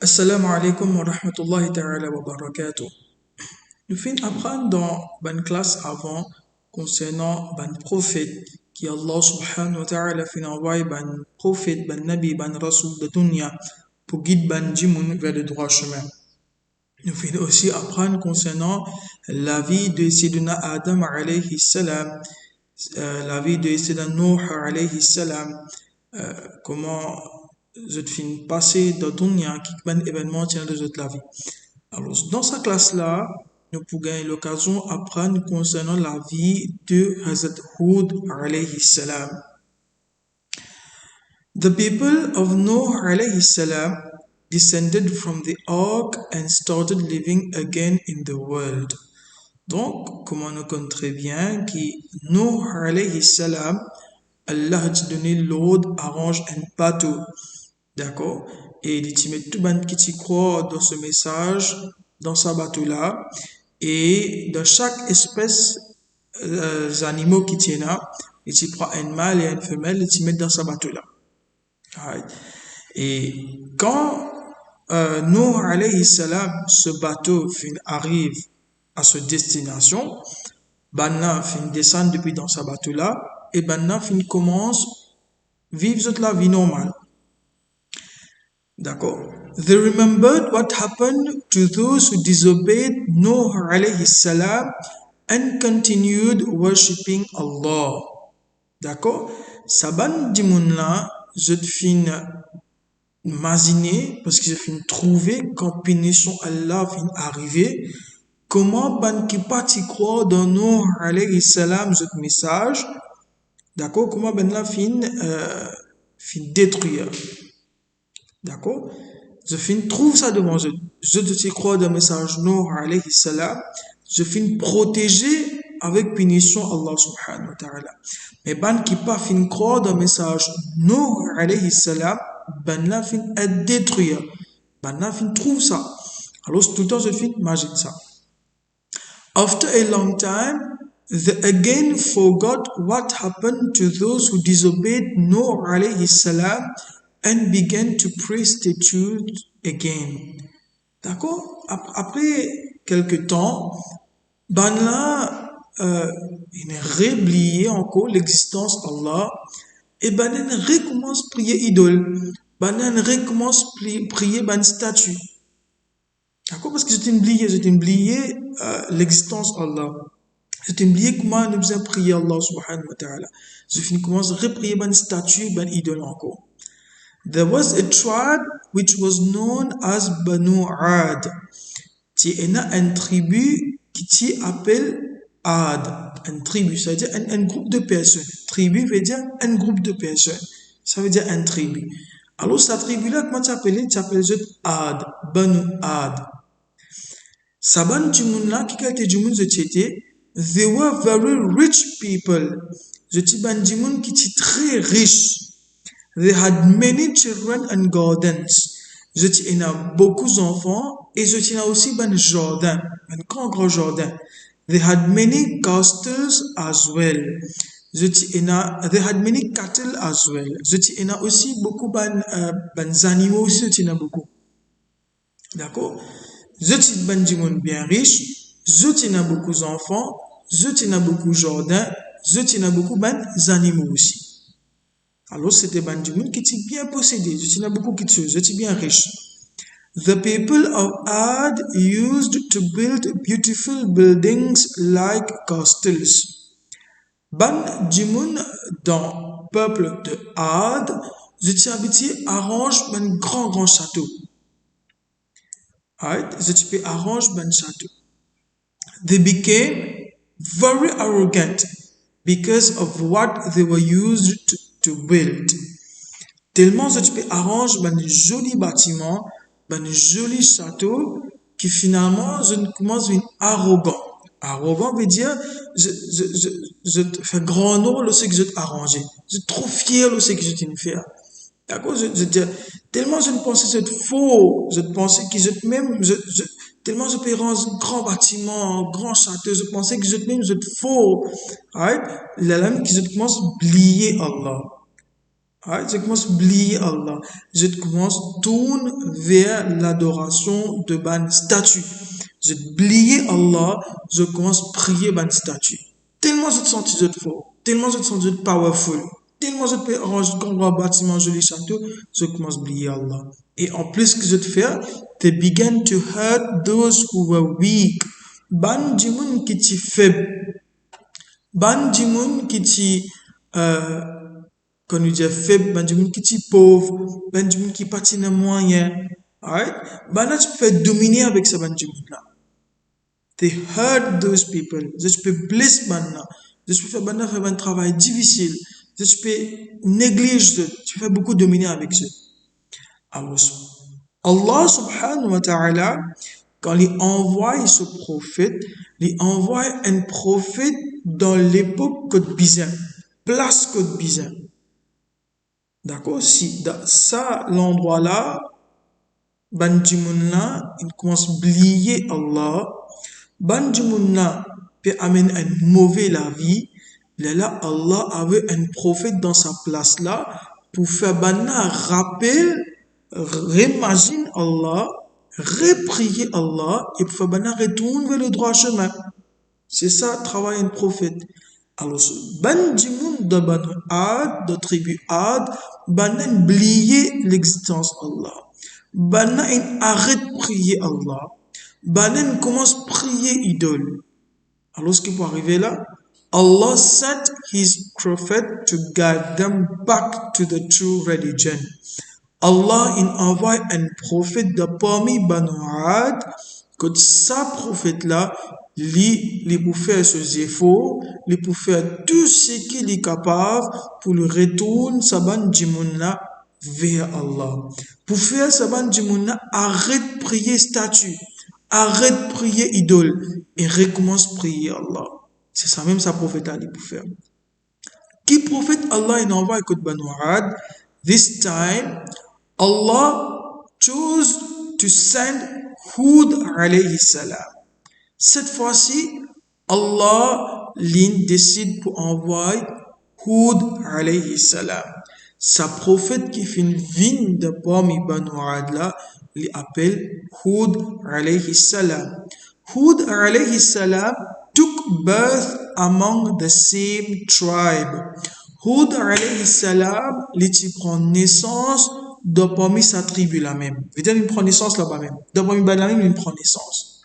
Assalamu alaikum wa rahmatullahi ta'ala wa barakatuh. Nous finissons apprendre dans une classe avant concernant un prophète qui Allah subhanahu wa ta'ala fin envoyé un prophète, un nabi, un rasoul de dunya pour guider un djimoun vers le droit chemin. Nous finissons aussi apprendre concernant la vie de Sayyidina Adam alayhi salam, la vie de Sayyidina Nuh alayhi salam, comment je fin passer dans dunya qui est un événement tient de la vie. Alors, dans sa classe-là, nous pouvons l'occasion d'apprendre concernant la vie de Hazrat Hud alayhi salam. The people of Noah alayhi salam descended from the ark and started living again in the world. Donc, comme on nous connaît très bien, que Noah alayhi salam, Allah a donné l'ordre, arrange un bateau. D'accord? Et il met tout le monde qui croit dans ce message, dans ce bateau-là, et dans chaque espèce d'animaux qui tient là, il prend un mâle et une femelle, et il met dans ce bateau-là. Et quand Nuh alayhi salam, ce bateau arrive à sa destination, Banna descend depuis dans ce bateau-là, et Banna commence à vivre la vie normale. D'accord. They remembered what happened to those who disobeyed Nuh alayhi salam and continued worshipping Allah. D'accord. Saban dimoun-là, je fin imaginer, parce que je fin trouver quand punition Allah fin arriver, comment ban qui parti croire dans Nuh alayhi salam, ce message, d'accord, comment ben la fin détruire. D'accord? Je trouve ça devant je. Je te crois dans le message Nuh alayhi salam. Je protéger avec punition Allah subhanahu wa ta'ala. Mais ban qui pas croire dans le message Nuh alayhi salam, ban la détruire. Ban la trouve ça. Alors tout le temps je imagine ça. After a long time, they again forgot what happened to those who disobeyed Nuh alayhi salam and began to pray statues again. D'accord? Après quelque temps, Banla il réoublié encore l'existence d'Allah et Banan recommence à prier idole. Banan recommence à prier ban statue. D'accord? Parce que j'ai oublié l'existence d'Allah. J'ai oublié comment nous faisons prier Allah subhanahu wa ta'ala. Je commence à reprier ban statue, ban idole encore. There was a tribe which was known as Banu Ad. Il y a une tribu qui s'appelle Ad. Une tribu, ça veut dire un groupe de personnes. Tribu veut dire un groupe de personnes. Ça veut dire une tribu. Alors, cette tribu-là, comment tu appelles? Tu appelles Ad. Banu Ad. Saban Jimoun-là, qui était Jimoun de Tchété, they were very rich people. Je dis ban Jimoun qui était très riche. They had many children and gardens. Je tiens beaucoup d'enfants et je tiens aussi un jardin, un grand jardin. They had many castles as well. They had many cattle as well. Je tiens aussi beaucoup animaux aussi, je tiens beaucoup. D'accord? Je tiens un bien riche, je tiens beaucoup d'enfants, je tiens beaucoup de jardins, je tiens beaucoup d'animaux aussi. Alors, c'était un monde qui était bien possédé. Je tiens beaucoup de choses. J'étais bien riche. The people of Ad used to build beautiful buildings like castles. Ban Jimoun dans le peuple de Ad, je tiens habitué arrange un grand château. Right? Je tiens arrange un château. They became very arrogant because of what they were used to build. Tellement je peux arranger un joli bâtiment, un joli château, qui finalement je commence à être arrogant. Arrogant veut dire je fais grand nom le ce que je t'ai arrangé. Je suis trop fier de ce que je t'ai fait. D'accord? Tellement je pensais que c'est faux. Je pensais que tellement je peux rendre un grand bâtiment, un grand château. Je pensais que c'est faux. Right? La lame qui je commence à oublier Allah. Alright, je commence à oublier Allah. Je commence à tourner vers l'adoration de ban statue. Je oublier Allah, je commence à prier ban statue. Tellement je te sens fort, tellement je te sens powerful, tellement je te fais arranger comme un bâtiment joli château, je commence à oublier Allah. Et en plus que je te fais, they began to hurt those who were weak. Ban jimoun qui t'y faible. Ban jimoun qui t'y quand nous disons faible, ben du monde qui est pauvre, ben du monde qui patine à moyen, alright? Ben là, tu peux faire dominer avec ce ben du monde là. They hurt those people. Tu peux blesser ben là. Tu peux faire ben là, faire un travail difficile. Tu peux négliger, tu peux faire beaucoup dominer avec eux. Alors, Allah subhanahu wa ta'ala, quand il envoie ce prophète, il envoie un prophète dans l'époque que bizarre, place que bizarre. D'accord? Si dans ça, l'endroit-là, Banjimouna, il commence à oublier Allah. Banjimouna peut amener une mauvaise la vie. Là, Allah avait un prophète dans sa place là pour faire banna rappel, réimagine Allah, reprier Allah et pour faire banna retourner vers le droit chemin. C'est ça, travail un prophète. Alors, ban jimoun de ban Ad, de tribu Ad, ban oublié l'existence Allah. Ban arrête de prier Allah. Ban commence à prier idole. Alors, ce qui peut arriver là, Allah sent His prophet to guide them back to the true religion. Allah il envoie un prophète de parmi Banu Ad, que sa prophète-là, lui pour faire ses efforts, lui pour faire tout ce qu'il est capable pour le retourner saban jimoun-là vers Allah. Pour faire saban jimoun-là, arrête de prier statue, arrête de prier idole et recommence à prier Allah. C'est ça même sa prophète a dit pour faire. Qui prophète Allah il envoie que Banu Ad, this time, Allah chose to send Hud alayhi salam. Cette fois-ci, Allah décide pour envoyer Hud alayhi salam. Sa prophète qui fait une vigne de parmi Banu Ad là, il appelle Hud alayhi salam. Hud alayhi salam took birth among the same tribe. Hud alayhi salam, il prend naissance de parmi sa tribu là même. C'est-à-dire, il prend naissance là-bas même. De parmi la même, il prend naissance.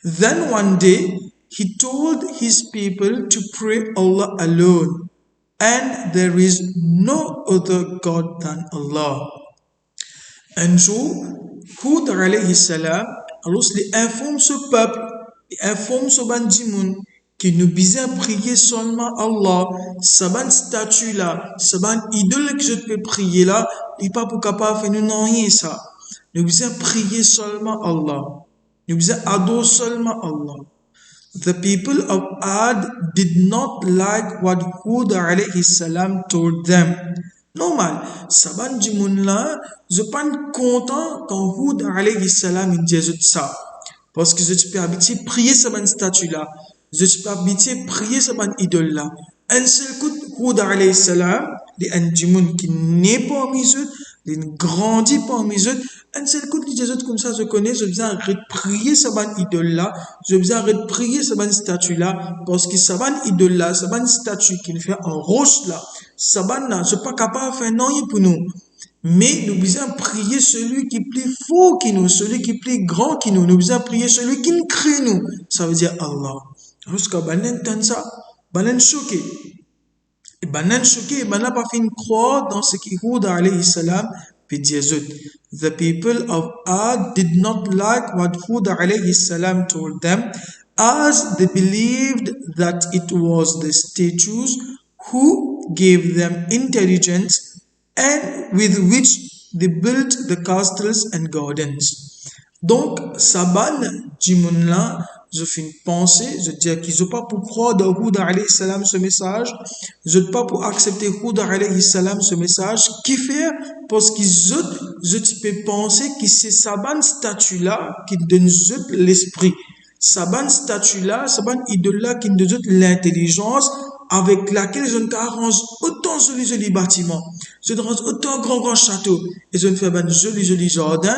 Then one day, he told his people to pray Allah alone, and there is no other God than Allah. Un jour, Hud alayhi salam, alors il informe ce peuple, il informe ce bandimoun, qui nous besoin prier seulement Allah, ce ban statue là, ce ban idole que je peux prier là, il n'est pas pour capable de faire nous rien ça. Nous besoin prier seulement Allah. Nous besoin adorer seulement Allah. The people of Ad did not like what Hud alayhi salam told them. Normal, saban jimoun là, je suis pas content quand Hud alayhi salam il dit ça. Parce que je suis pas habitué à prier saban statue là. Je suis pas habitué à prier saban idole là. Un seul coup, Hud alayhi salam, les un jimoun qui n'est pas parmi eux, il grandit parmi eux. Un seul coup, les autres comme ça, je connais, je viens arrêter de prier saban idole là, je viens arrêter de prier saban statue là, parce que saban idole là, saban statue qu'il fait en roche là, saban là, je suis pas capable de faire non pour nous. Mais nous besoin prier celui qui est plus fort que nous, celui qui est plus grand que nous. Nous besoin prier celui qui nous crée nous. Ça veut dire Allah. Lorsque Banan entend ça, Banan choqué. Et Banan choqué, Banan pas fait croire dans ce qui Hud alayhi salam peut dire. The people of Ad did not like what Hud alayhi salam told them, as they believed that it was the statues who gave them intelligence and with which they built the castles and gardens. Donc, Saban, Jimoun là, je fais une pensée, je dis qu'ils n'ont pas pour croire de Hud alayhi salam ce message, je n'ai pas pour accepter Hud alayhi salam ce message, qui fait, parce qu'ils je peux penser que c'est Saban statue là qui donne l'esprit. Saban statue là, Saban idole là qui donne l'intelligence avec laquelle je n'arrange autant joli bâtiment. je range autant grand château, et je ne fais un joli jardin,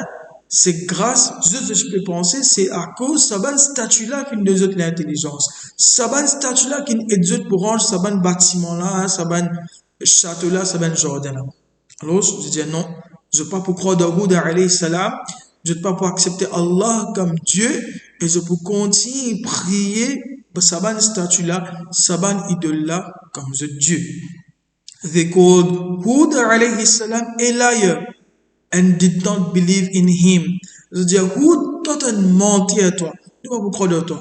c'est grâce, je peux penser, c'est à cause, ça bonne statue-là qui nous donne l'intelligence. Ça bonne statue-là qui nous aide pour ranger, ça bonne bâtiment-là, ça bonne château-là, ça bonne jardin-là. Alors, je dis non, je ne peux pas pour croire dans Houda alayhi salam, je ne peux pas pour accepter Allah comme Dieu, et je peux continuer à prier pour sa bonne statue-là, sa bonne idole-là, comme Dieu. They called Houda alayhi salam a liar and did not believe in him. C'est-à-dire, Houd, toi, t'as menti à toi. Nous pas pour croire de toi.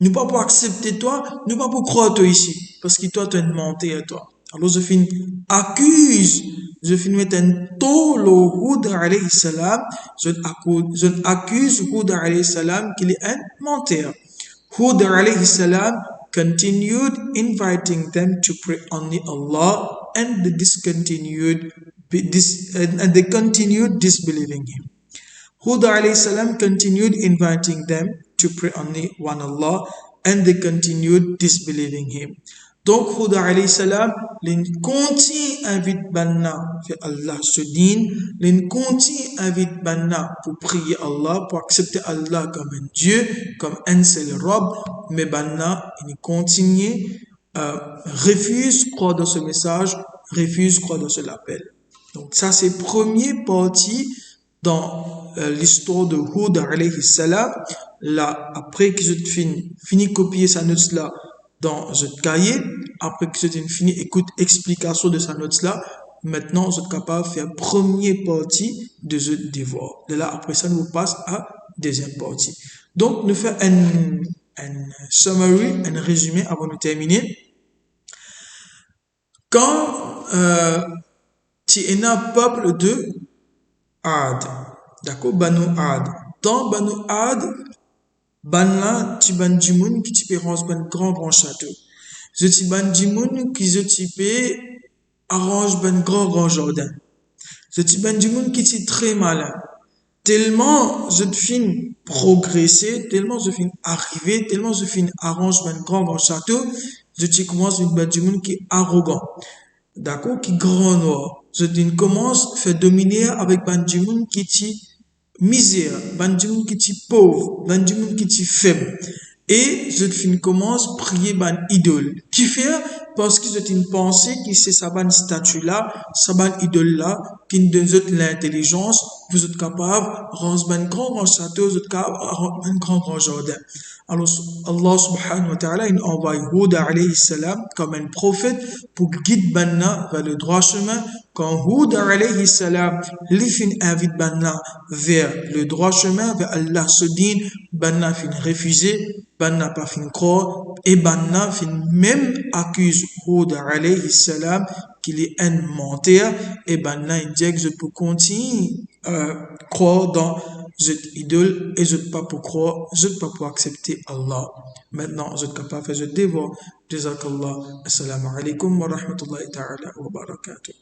Nous pas pour accepter toi. Nous pas pour croire toi ici. Parce que toi, t'as menti à toi. Alors, je finis accuse. Je finis mettre un tolo Houd alayhi salam. Je accuse Houd alayhi salam qu'il est un menteur. Houd alayhi salam continued inviting them to pray only Allah, and they continued disbelieving him. Hud alayhi salam continued inviting them to pray only one Allah, and they continued disbelieving him. Donc Hud alayhi salam l'in continue invite banna fait Allah se din, l'in continue invite banna pour prier Allah, pour accepter Allah comme un Dieu, comme un seul Rob, mais banna il continue refuse croire dans ce message, refuse croire dans ce appel. Donc ça c'est premier partie dans l'histoire de Hud alayhi salam. Là après que je fini copier sa note là dans ce cahier, après que je fini écoute explication de sa note là, maintenant je suis capable de faire première partie de ce devoir. De là après ça nous passe à deuxième partie. Donc nous faisons un summary, un résumé avant de terminer. Quand tu es un peuple de Ad, d'accord, Banu Ad. Dans Banu Ad, Banla, tu ban du monde qui tu peux rendre un grand château. Je tu ban du monde qui je tu peux arrange un grand jardin. Je tu ban du monde qui tu très malin. Tellement je te finis progresser, tellement je finis arriver, tellement je finis arrange un grand château, je tu commence une ban du monde qui est arrogant. D'accord, qui grand noir. Je commence à faire dominer avec ban du monde qui est misère, ban du monde qui est pauvre, ban du monde qui est faible. Et je commence à prier ban idole. Qui fait? Parce que je pensé que c'est sa ban statue là, sa ban idole là, qui nous donne l'intelligence, vous êtes capable de rendre un grand château, vous êtes capable de rendre un grand jardin. Alors, Allah subhanahu wa ta'ala, il envoie Hud alayhi salam comme un prophète pour guider Banna vers le droit chemin. Quand Hud alayhi salam, lui fin invite Banna vers le droit chemin, vers Allah se dit, Banna fin refusé, Banna pas fin croire, et Banna fin même accuse Hud alayhi salam qu'il est un menteur, et Banna il dit que je peux continuer croire dans cette idole et je ne peux pas pour croire, je ne peux pas pour accepter Allah. Maintenant, je ne peux pas faire ce devoir. Jazakallah. Assalamu alaikum wa rahmatullahi ta'ala wa barakatuh.